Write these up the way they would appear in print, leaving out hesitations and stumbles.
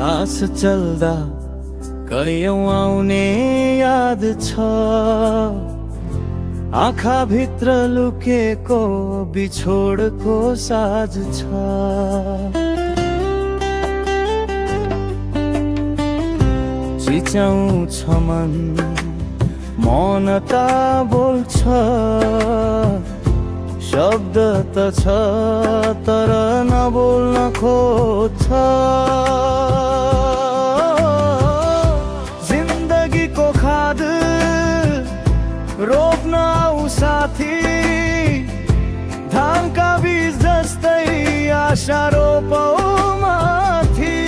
सास चल्दा कैयौं आउने याद छ, आँखा भित्र लुकेको बिछोडको साज छ। चिच्याउँछ मन मौनता बोल्छ, शब्द त छ तर नबोल्न खोज्छ। जिन्दगीको खाद रोप्न आऊ साथी, धानका बीज जस्तै आशा रोपौ माथि।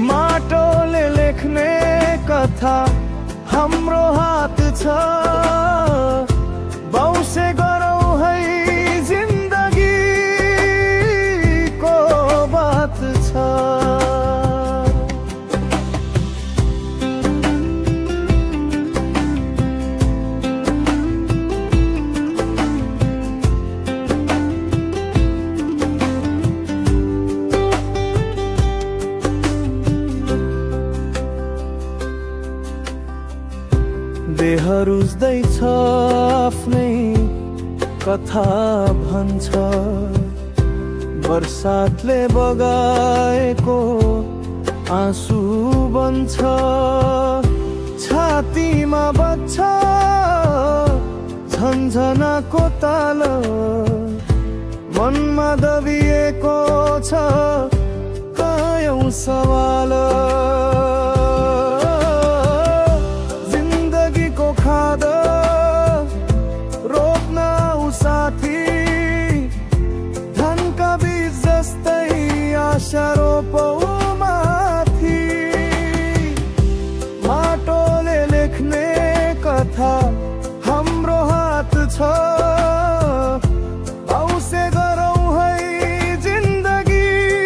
माटोले लेख्ने कथा हाम्रो हात छ, बाउसे गरौँ है जिन्दगीको बात छ। देह रुच्दैछ आफ्नै कथा भन्छ, बर्सातले बगाएको आँसु बन्छ। छातीमा बज्छ झन्झनाको ताल, मनमा दबिएको छ कैयौं सवाल। खाद रोप्न आऊ साथी, धनका बीज जस्तै आशा रोपौ माथि। माटोले लेख्ने कथा हाम्रो हात छ, बाउसे गरौँ है जिन्दगीको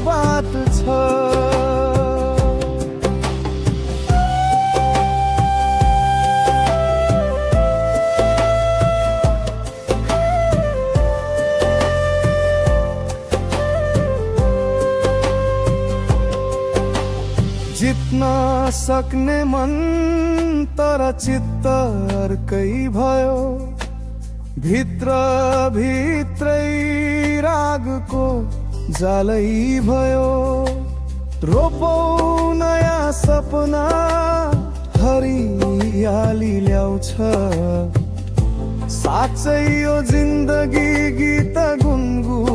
बात छ। जित्न सक्ने मन तर चित्त अर्कै भयो, भित्र भित्रै रागको जालै भयो। रोपौ नयाँ सपना हरियाली ल्याउँछ, साँच्चै यो जिन्दगी गीत गुनगुन